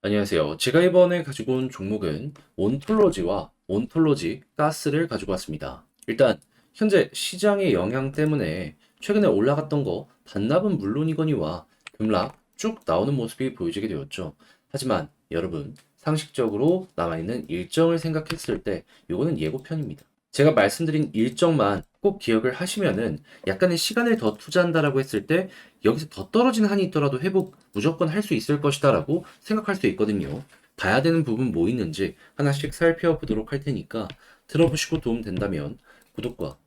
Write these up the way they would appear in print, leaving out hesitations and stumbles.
안녕하세요. 제가 이번에 가지고 온 종목은 온톨로지와 온톨로지 가스를 가지고 왔습니다. 일단 현재 시장의 영향 때문에 최근에 올라갔던 거 반납은 물론이거니와 급락 쭉 나오는 모습이 보여지게 되었죠. 하지만 여러분 상식적으로 남아있는 일정을 생각했을 때 이거는 예고편입니다. 제가 말씀드린 일정만 꼭 기억을 하시면은 약간의 시간을 더 투자한다라고 했을 때 여기서 더 떨어진 한이 있더라도 회복 무조건 할 수 있을 것이다라고 생각할 수 있거든요. 봐야 되는 부분 뭐 있는지 하나씩 살펴보도록 할 테니까 들어보시고 도움 된다면 구독과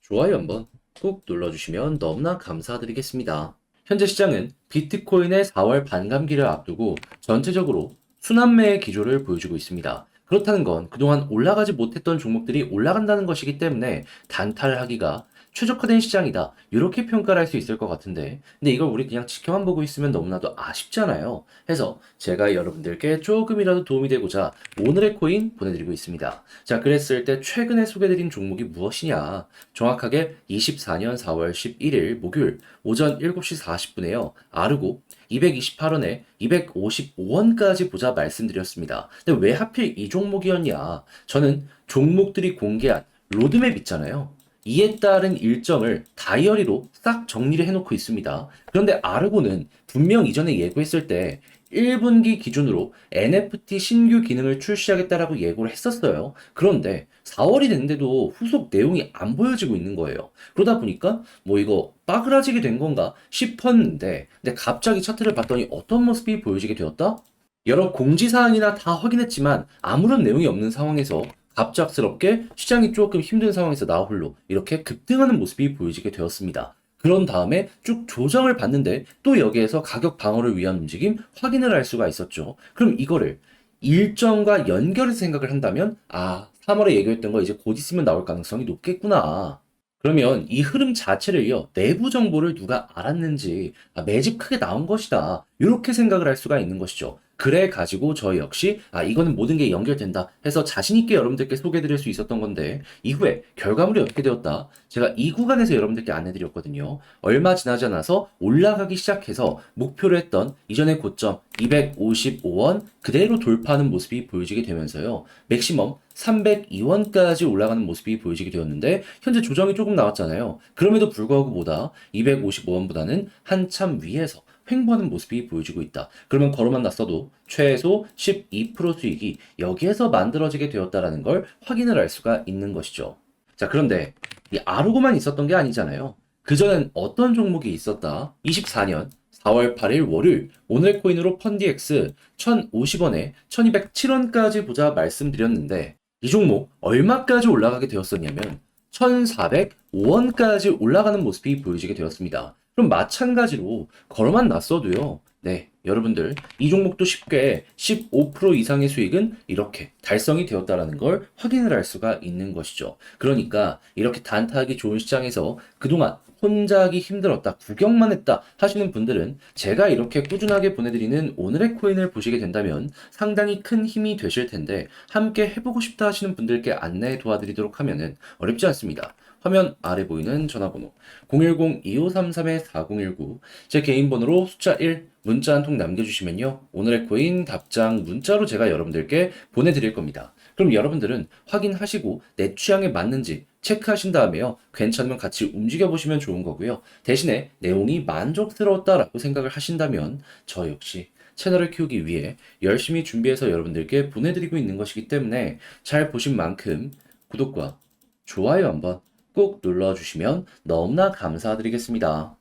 좋아요 한번 꾹 눌러주시면 너무나 감사드리겠습니다. 현재 시장은 비트코인의 4월 반감기를 앞두고 전체적으로 순환매의 기조를 보여주고 있습니다. 그렇다는 건 그동안 올라가지 못했던 종목들이 올라간다는 것이기 때문에 단타하기가 최적화된 시장이다. 이렇게 평가를 할 수 있을 것 같은데 근데 이걸 우리 그냥 지켜만 보고 있으면 너무나도 아쉽잖아요. 해서 제가 여러분들께 조금이라도 도움이 되고자 오늘의 코인 보내드리고 있습니다. 자, 그랬을 때 최근에 소개드린 종목이 무엇이냐? 정확하게 24년 4월 11일 목요일 오전 7시 40분에요. 아르고 228원에 255원까지 보자 말씀드렸습니다. 근데 왜 하필 이 종목이었냐? 저는 종목들이 공개한 로드맵 있잖아요. 이에 따른 일정을 다이어리로 싹 정리를 해놓고 있습니다. 그런데 아르고는 분명 이전에 예고했을 때 1분기 기준으로 NFT 신규 기능을 출시하겠다라고 예고를 했었어요. 그런데 4월이 됐는데도 후속 내용이 안 보여지고 있는 거예요. 그러다 보니까 뭐 이거 빠그라지게 된 건가 싶었는데 근데 갑자기 차트를 봤더니 어떤 모습이 보여지게 되었다? 여러 공지사항이나 다 확인했지만 아무런 내용이 없는 상황에서 갑작스럽게 시장이 조금 힘든 상황에서 나 홀로 이렇게 급등하는 모습이 보여지게 되었습니다. 그런 다음에 쭉 조정을 받는데 또 여기에서 가격 방어를 위한 움직임 확인을 할 수가 있었죠. 그럼 이거를 일정과 연결해서 생각을 한다면 3월에 얘기했던 거 이제 곧 있으면 나올 가능성이 높겠구나. 그러면 이 흐름 자체를요, 내부 정보를 누가 알았는지, 매집 크게 나온 것이다. 이렇게 생각을 할 수가 있는 것이죠. 그래 가지고 저 역시, 이거는 모든 게 연결된다 해서 자신있게 여러분들께 소개해드릴 수 있었던 건데, 이후에 결과물이 어떻게 되었다? 제가 이 구간에서 여러분들께 안내드렸거든요. 얼마 지나지 않아서 올라가기 시작해서 목표로 했던 이전의 고점 255원 그대로 돌파하는 모습이 보여지게 되면서요. 맥시멈 302원까지 올라가는 모습이 보여지게 되었는데 현재 조정이 조금 나왔잖아요. 그럼에도 불구하고 보다 255원보다는 한참 위에서 횡보하는 모습이 보여지고 있다. 그러면 걸어만 났어도 최소 12% 수익이 여기에서 만들어지게 되었다라는 걸 확인을 할 수가 있는 것이죠. 자, 그런데 이 아르고만 있었던 게 아니잖아요. 그전엔 어떤 종목이 있었다? 24년 4월 8일 월요일 오늘 코인으로 펀디엑스 1050원에 1207원까지 보자 말씀드렸는데 이 종목 얼마까지 올라가게 되었었냐면 1405원까지 올라가는 모습이 보여지게 되었습니다. 그럼 마찬가지로 걸어만 놨어도요. 네, 여러분들 이 종목도 쉽게 15% 이상의 수익은 이렇게 달성이 되었다라는 걸 확인을 할 수가 있는 것이죠. 그러니까 이렇게 단타하기 좋은 시장에서 그동안 혼자 하기 힘들었다, 구경만 했다 하시는 분들은 제가 이렇게 꾸준하게 보내드리는 오늘의 코인을 보시게 된다면 상당히 큰 힘이 되실 텐데 함께 해보고 싶다 하시는 분들께 안내해 도와드리도록 하면은 어렵지 않습니다. 화면 아래 보이는 전화번호 010-2533-4019 제 개인 번호로 숫자 1 문자 한 통 남겨주시면요. 오늘의 코인 답장 문자로 제가 여러분들께 보내드릴 겁니다. 그럼 여러분들은 확인하시고 내 취향에 맞는지 체크하신 다음에요. 괜찮으면 같이 움직여 보시면 좋은 거고요. 대신에 내용이 만족스러웠다라고 생각을 하신다면 저 역시 채널을 키우기 위해 열심히 준비해서 여러분들께 보내드리고 있는 것이기 때문에 잘 보신 만큼 구독과 좋아요 한번 꼭 눌러주시면 너무나 감사드리겠습니다.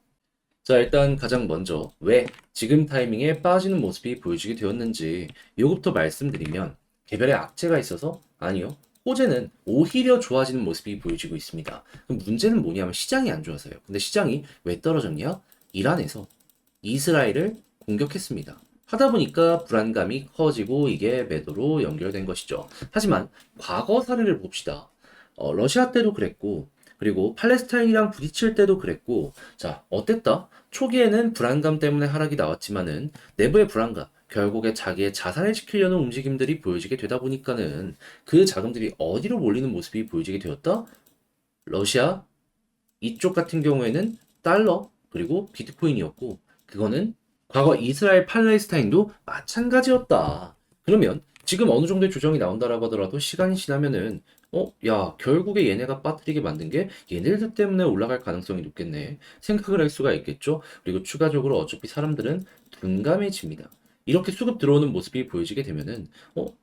자, 일단 가장 먼저 왜 지금 타이밍에 빠지는 모습이 보여지게 되었는지 요것부터 말씀드리면 개별의 악재가 있어서 아니요. 호재는 오히려 좋아지는 모습이 보여지고 있습니다. 그럼 문제는 뭐냐면 시장이 안 좋아서요. 근데 시장이 왜 떨어졌냐? 이란에서 이스라엘을 공격했습니다. 하다 보니까 불안감이 커지고 이게 매도로 연결된 것이죠. 하지만 과거 사례를 봅시다. 러시아 때도 그랬고 그리고 팔레스타인이랑 부딪힐 때도 그랬고 자, 어땠다? 초기에는 불안감 때문에 하락이 나왔지만은 내부의 불안감, 결국에 자기의 자산을 지키려는 움직임들이 보여지게 되다 보니까는 그 자금들이 어디로 몰리는 모습이 보여지게 되었다? 러시아 이쪽 같은 경우에는 달러 그리고 비트코인이었고 그거는 과거 이스라엘 팔레스타인도 마찬가지였다. 그러면 지금 어느 정도의 조정이 나온다라고 하더라도 시간이 지나면은 야, 결국에 얘네가 빠뜨리게 만든 게 얘네들 때문에 올라갈 가능성이 높겠네. 생각을 할 수가 있겠죠. 그리고 추가적으로 어차피 사람들은 둔감해집니다. 이렇게 수급 들어오는 모습이 보여지게 되면은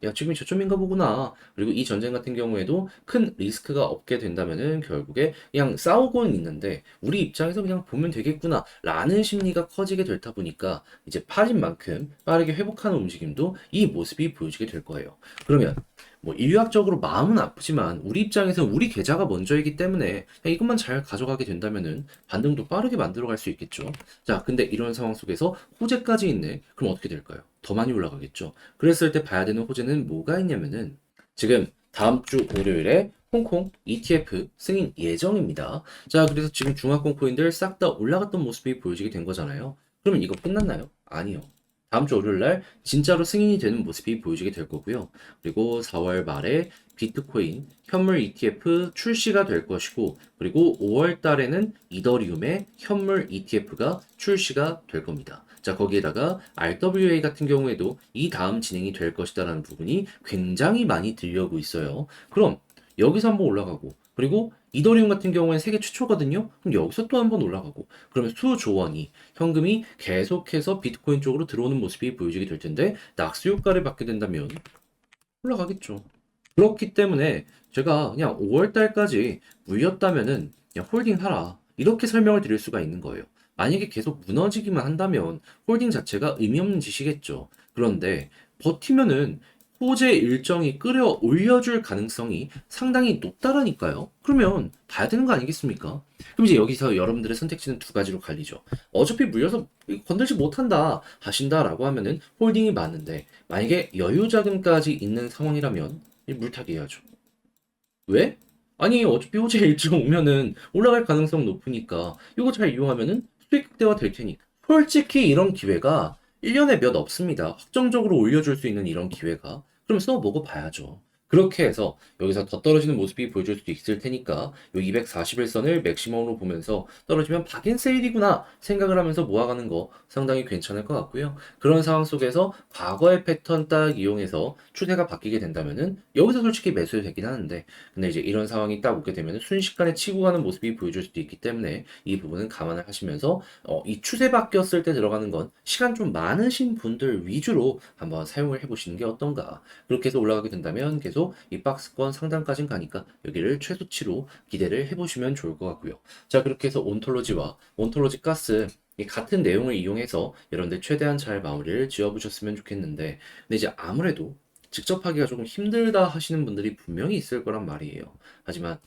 야, 지금이 저점인가 보구나. 그리고 이 전쟁 같은 경우에도 큰 리스크가 없게 된다면은 결국에 그냥 싸우고는 있는데 우리 입장에서 그냥 보면 되겠구나 라는 심리가 커지게 되다 보니까 이제 팔인 만큼 빠르게 회복하는 움직임도 이 모습이 보여지게 될 거예요. 그러면 뭐 인류학적으로 마음은 아프지만 우리 입장에서 우리 계좌가 먼저이기 때문에 그냥 이것만 잘 가져가게 된다면은 반등도 빠르게 만들어갈 수 있겠죠. 자, 근데 이런 상황 속에서 호재까지 있네. 그럼 어떻게 될까요? 더 많이 올라가겠죠. 그랬을 때 봐야 되는 호재는 뭐가 있냐면은 지금 다음 주 월요일에 홍콩 ETF 승인 예정입니다. 자, 그래서 지금 중화권 코인들 싹 다 올라갔던 모습이 보여지게 된 거잖아요. 그러면 이거 끝났나요? 아니요. 다음 주 월요일 날 진짜로 승인이 되는 모습이 보여지게 될 거고요. 그리고 4월 말에 비트코인 현물 ETF 출시가 될 것이고, 그리고 5월 달에는 이더리움의 현물 ETF가 출시가 될 겁니다. 자, 거기에다가 RWA 같은 경우에도 이 다음 진행이 될 것이다라는 부분이 굉장히 많이 들려오고 있어요. 그럼 여기서 한번 올라가고, 그리고 이더리움 같은 경우에는 세계 최초거든요. 그럼 여기서 또 한번 올라가고, 그러면 수조 원이 현금이 계속해서 비트코인 쪽으로 들어오는 모습이 보여지게 될 텐데 낙수 효과를 받게 된다면 올라가겠죠. 그렇기 때문에 제가 그냥 5월 달까지 물렸다면은 그냥 홀딩하라. 이렇게 설명을 드릴 수가 있는 거예요. 만약에 계속 무너지기만 한다면 홀딩 자체가 의미 없는 짓이겠죠. 그런데 버티면은 호재 일정이 끌어올려줄 가능성이 상당히 높다라니까요. 그러면 봐야 되는 거 아니겠습니까? 그럼 이제 여기서 여러분들의 선택지는 두 가지로 갈리죠. 어차피 물려서 건들지 못한다 하신다라고 하면은 홀딩이 맞는데 만약에 여유 자금까지 있는 상황이라면 물타기 해야죠. 왜? 아니 어차피 호재 일정 오면은 올라갈 가능성 높으니까 이거 잘 이용하면은 수익 극대화 될 테니까. 솔직히 이런 기회가 1년에 몇 없습니다. 확정적으로 올려줄 수 있는 이런 기회가. 그럼 써 먹어봐야죠. 그렇게 해서 여기서 더 떨어지는 모습이 보여줄 수도 있을 테니까 요 241선을 맥시멈으로 보면서 떨어지면 박인 세일이구나 생각을 하면서 모아가는 거 상당히 괜찮을 것 같고요. 그런 상황 속에서 과거의 패턴 딱 이용해서 추세가 바뀌게 된다면은 여기서 솔직히 매수해도 되긴 하는데 근데 이제 이런 상황이 딱 오게 되면 순식간에 치고 가는 모습이 보여줄 수도 있기 때문에 이 부분은 감안을 하시면서 이 추세 바뀌었을 때 들어가는 건 시간 좀 많으신 분들 위주로 한번 사용을 해보시는 게 어떤가. 그렇게 해서 올라가게 된다면 계속 이 박스권 상단까지는 가니까 여기를 최소치로 기대를 해보시면 좋을 것 같고요. 자, 그렇게 해서 온톨로지와 온톨로지 가스 이 같은 내용을 이용해서 여러분들 최대한 잘 마무리를 지어보셨으면 좋겠는데 근데 이제 아무래도 직접 하기가 조금 힘들다 하시는 분들이 분명히 있을 거란 말이에요. 하지만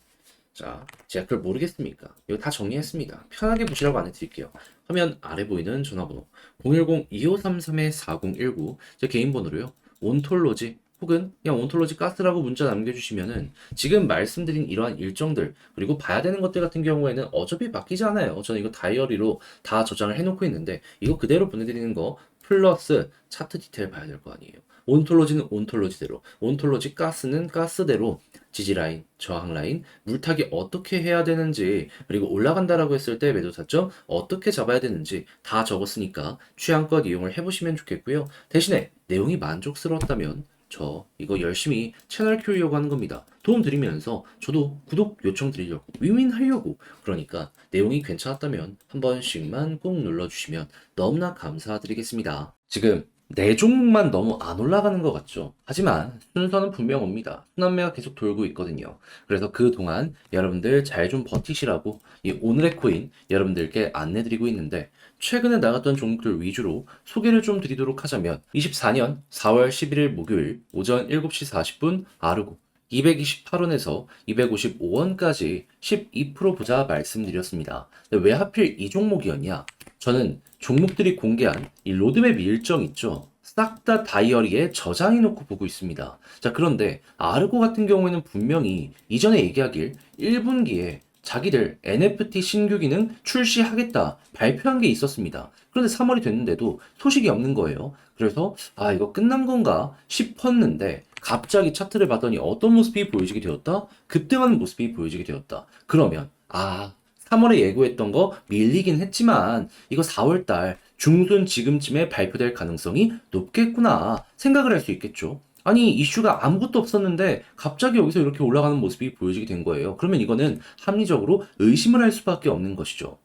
자, 제가 그걸 모르겠습니까? 이거 다 정리했습니다. 편하게 보시라고 안내드릴게요. 화면 아래 보이는 전화번호 010-2533-4019 제 개인 번호로요. 온톨로지 혹은 그냥 온톨로지 가스라고 문자 남겨주시면은 지금 말씀드린 이러한 일정들 그리고 봐야 되는 것들 같은 경우에는 어차피 바뀌지 않아요. 저는 이거 다이어리로 다 저장을 해놓고 있는데 이거 그대로 보내드리는 거 플러스 차트 디테일 봐야 될 거 아니에요. 온톨로지는 온톨로지대로, 온톨로지 가스는 가스대로 지지라인, 저항라인, 물타기 어떻게 해야 되는지, 그리고 올라간다라고 했을 때 매도 타점 어떻게 잡아야 되는지 다 적었으니까 취향껏 이용을 해보시면 좋겠고요. 대신에 내용이 만족스러웠다면 저 이거 열심히 채널 키우려고 하는 겁니다. 도움 드리면서 저도 구독 요청 드리려고 위민하려고 그러니까 내용이 괜찮았다면 한 번씩만 꼭 눌러주시면 너무나 감사드리겠습니다. 지금 네 종목만 너무 안 올라가는 것 같죠? 하지만 순서는 분명 옵니다. 순환매가 계속 돌고 있거든요. 그래서 그동안 여러분들 잘 좀 버티시라고 이 오늘의 코인 여러분들께 안내드리고 있는데 최근에 나갔던 종목들 위주로 소개를 좀 드리도록 하자면 24년 4월 11일 목요일 오전 7시 40분 아르고 228원에서 255원까지 12% 보자 말씀드렸습니다. 근데 왜 하필 이 종목이었냐? 저는 종목들이 공개한 이 로드맵 일정 있죠. 싹 다 다이어리에 저장해 놓고 보고 있습니다. 자, 그런데 아르고 같은 경우에는 분명히 이전에 얘기하길 1분기에 자기들 NFT 신규 기능 출시하겠다 발표한 게 있었습니다. 그런데 3월이 됐는데도 소식이 없는 거예요. 그래서 아, 이거 끝난 건가 싶었는데 갑자기 차트를 봤더니 어떤 모습이 보여지게 되었다? 급등하는 모습이 보여지게 되었다. 그러면 아, 3월에 예고했던 거 밀리긴 했지만 이거 4월 달 중순 지금쯤에 발표될 가능성이 높겠구나 생각을 할 수 있겠죠. 아니, 이슈가 아무것도 없었는데 갑자기 여기서 이렇게 올라가는 모습이 보여지게 된 거예요. 그러면 이거는 합리적으로 의심을 할 수밖에 없는 것이죠.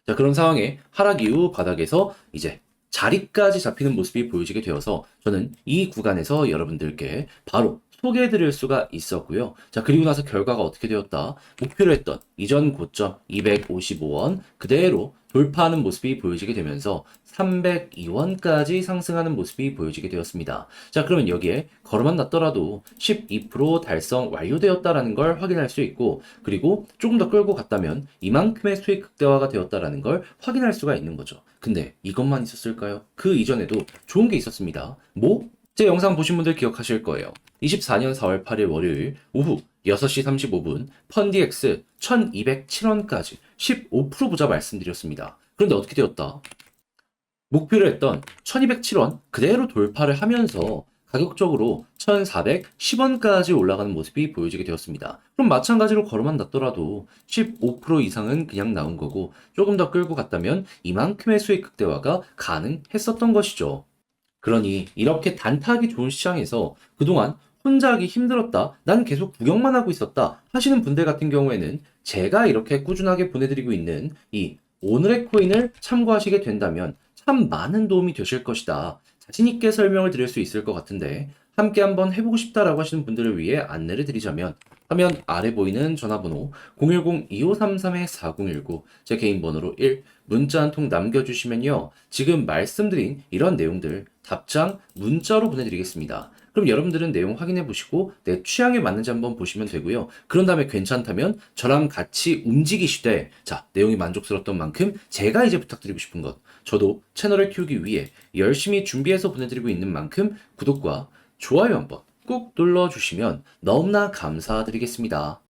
자, 그런 상황에 하락 이후 바닥에서 이제 자리까지 잡히는 모습이 보여지게 되어서 저는 이 구간에서 여러분들께 바로 소개해 드릴 수가 있었고요. 자, 그리고 나서 결과가 어떻게 되었다? 목표로 했던 이전 고점 255원 그대로 돌파하는 모습이 보여지게 되면서 302원까지 상승하는 모습이 보여지게 되었습니다. 자, 그러면 여기에 걸어만 놨더라도 12% 달성 완료되었다라는 걸 확인할 수 있고, 그리고 조금 더 끌고 갔다면 이만큼의 수익 극대화가 되었다라는 걸 확인할 수가 있는 거죠. 근데 이것만 있었을까요? 그 이전에도 좋은 게 있었습니다. 뭐? 제 영상 보신 분들 기억하실 거예요. 24년 4월 8일 월요일 오후 6시 35분 펀디엑스 1207원까지 15% 보자 말씀드렸습니다. 그런데 어떻게 되었다? 목표로 했던 1207원 그대로 돌파를 하면서 가격적으로 1410원까지 올라가는 모습이 보여지게 되었습니다. 그럼 마찬가지로 걸어만 놨더라도 15% 이상은 그냥 나온 거고 조금 더 끌고 갔다면 이만큼의 수익 극대화가 가능했었던 것이죠. 그러니 이렇게 단타하기 좋은 시장에서 그동안 혼자 하기 힘들었다, 난 계속 구경만 하고 있었다 하시는 분들 같은 경우에는 제가 이렇게 꾸준하게 보내드리고 있는 이 오늘의 코인을 참고하시게 된다면 참 많은 도움이 되실 것이다. 자신있게 설명을 드릴 수 있을 것 같은데 함께 한번 해보고 싶다라고 하시는 분들을 위해 안내를 드리자면 화면 아래 보이는 전화번호 010-2533-4019 제 개인 번호로 1 문자 한 통 남겨주시면요. 지금 말씀드린 이런 내용들 답장 문자로 보내드리겠습니다. 그럼 여러분들은 내용 확인해 보시고 내 취향에 맞는지 한번 보시면 되고요. 그런 다음에 괜찮다면 저랑 같이 움직이시되 자, 내용이 만족스러웠던 만큼 제가 이제 부탁드리고 싶은 것 저도 채널을 키우기 위해 열심히 준비해서 보내드리고 있는 만큼 구독과 좋아요 한번 꾹 눌러주시면 너무나 감사드리겠습니다.